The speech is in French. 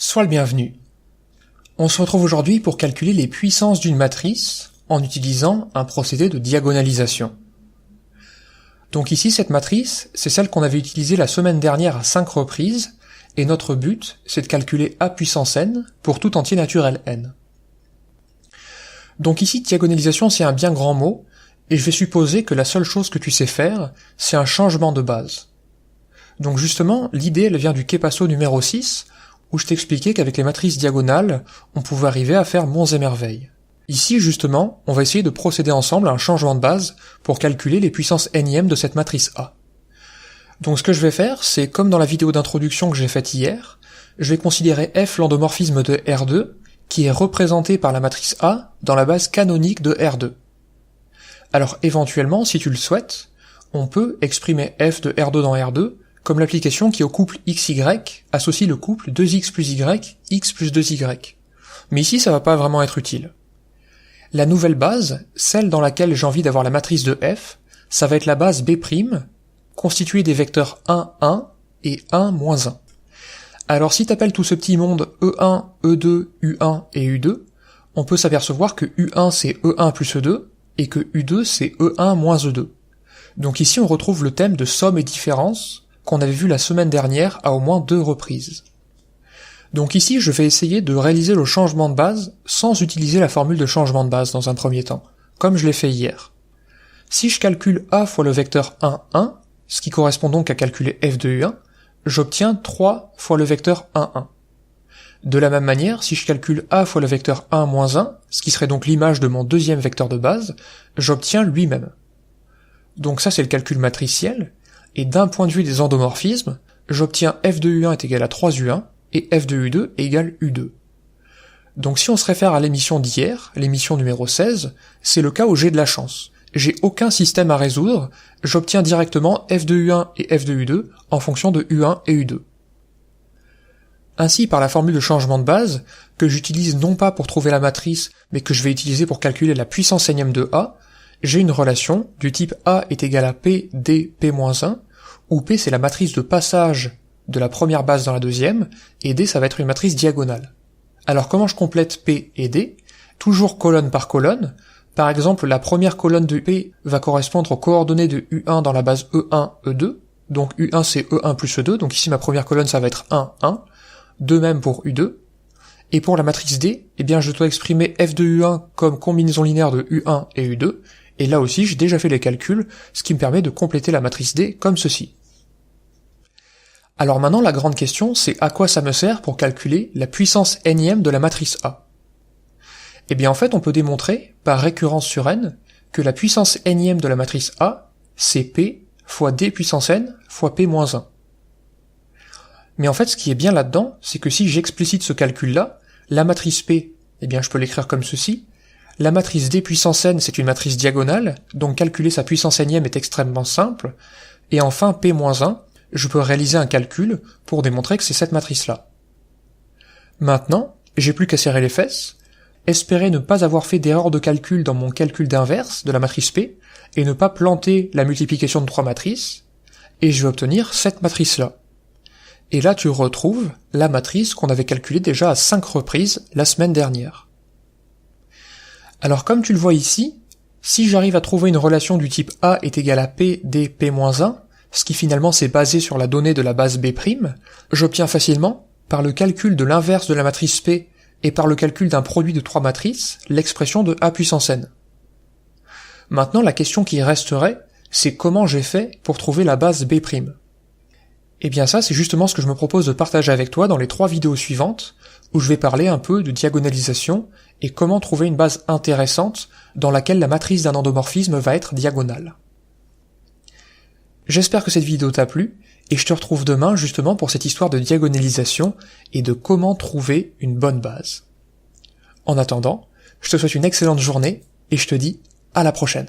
Sois le bienvenu. On se retrouve aujourd'hui pour calculer les puissances d'une matrice en utilisant un procédé de diagonalisation. Donc ici, cette matrice, c'est celle qu'on avait utilisée la semaine dernière à 5 reprises, et notre but, c'est de calculer a puissance n pour tout entier naturel n. Donc ici, diagonalisation, c'est un bien grand mot, et je vais supposer que la seule chose que tu sais faire, c'est un changement de base. Donc justement, l'idée, elle vient du Kepasso numéro 6, où je t'expliquais qu'avec les matrices diagonales, on pouvait arriver à faire monts et merveilles. Ici, justement, on va essayer de procéder ensemble à un changement de base pour calculer les puissances nième de cette matrice A. Donc ce que je vais faire, c'est comme dans la vidéo d'introduction que j'ai faite hier, je vais considérer f l'endomorphisme de R2, qui est représenté par la matrice A dans la base canonique de R2. Alors éventuellement, si tu le souhaites, on peut exprimer f de R2 dans R2 comme l'application qui au couple XY associe le couple 2x plus Y, x plus 2Y. Mais ici, ça va pas vraiment être utile. La nouvelle base, celle dans laquelle j'ai envie d'avoir la matrice de f, ça va être la base B', constituée des vecteurs 1, 1 et 1, moins 1. Alors si t'appelles tout ce petit monde E1, E2, U1 et U2, on peut s'apercevoir que U1 c'est E1 plus E2, et que U2 c'est E1 moins E2. Donc ici on retrouve le thème de somme et différence, qu'on avait vu la semaine dernière à au moins 2 reprises. Donc ici, je vais essayer de réaliser le changement de base sans utiliser la formule de changement de base dans un premier temps, comme je l'ai fait hier. Si je calcule A fois le vecteur 1, 1, ce qui correspond donc à calculer f de U1, j'obtiens 3 fois le vecteur 1, 1. De la même manière, si je calcule A fois le vecteur 1, moins 1, ce qui serait donc l'image de mon deuxième vecteur de base, j'obtiens lui-même. Donc ça c'est le calcul matriciel, et d'un point de vue des endomorphismes, j'obtiens f de U1 est égal à 3U1, et f de U2 égale U2. Donc si on se réfère à l'émission d'hier, l'émission numéro 16, c'est le cas où j'ai de la chance. J'ai aucun système à résoudre, j'obtiens directement f de U1 et f de U2 en fonction de U1 et U2. Ainsi, par la formule de changement de base, que j'utilise non pas pour trouver la matrice, mais que je vais utiliser pour calculer la puissance nième de A, j'ai une relation du type A est égal à P, D, P-1, où P c'est la matrice de passage de la première base dans la deuxième, et D ça va être une matrice diagonale. Alors comment je complète P et D? Toujours colonne par colonne. Par exemple, la première colonne de P va correspondre aux coordonnées de U1 dans la base E1, E2, donc U1 c'est E1 plus E2, donc ici ma première colonne ça va être 1, 1, de même pour U2, et pour la matrice D, eh bien je dois exprimer f de U1 comme combinaison linéaire de U1 et U2, et là aussi j'ai déjà fait les calculs, ce qui me permet de compléter la matrice D comme ceci. Alors maintenant la grande question c'est à quoi ça me sert pour calculer la puissance nième de la matrice A. Eh bien en fait on peut démontrer, par récurrence sur n, que la puissance nième de la matrice A, c'est P fois D puissance n fois P-1. Mais en fait ce qui est bien là-dedans, c'est que si j'explicite ce calcul-là, la matrice P, eh bien je peux l'écrire comme ceci. La matrice D puissance n, c'est une matrice diagonale, donc calculer sa puissance nième est extrêmement simple. Et enfin, P-1, je peux réaliser un calcul pour démontrer que c'est cette matrice-là. Maintenant, j'ai plus qu'à serrer les fesses, espérer ne pas avoir fait d'erreur de calcul dans mon calcul d'inverse de la matrice P, et ne pas planter la multiplication de 3 matrices, et je vais obtenir cette matrice-là. Et là, tu retrouves la matrice qu'on avait calculée déjà à 5 reprises la semaine dernière. Alors comme tu le vois ici, si j'arrive à trouver une relation du type A est égal à P, D, P-1, ce qui finalement s'est basé sur la donnée de la base B', j'obtiens facilement, par le calcul de l'inverse de la matrice P et par le calcul d'un produit de 3 matrices, l'expression de A puissance n. Maintenant, la question qui resterait, c'est comment j'ai fait pour trouver la base B'. Eh bien ça, c'est justement ce que je me propose de partager avec toi dans les 3 vidéos suivantes, où je vais parler un peu de diagonalisation et comment trouver une base intéressante dans laquelle la matrice d'un endomorphisme va être diagonale. J'espère que cette vidéo t'a plu, et je te retrouve demain justement pour cette histoire de diagonalisation et de comment trouver une bonne base. En attendant, je te souhaite une excellente journée, et je te dis à la prochaine.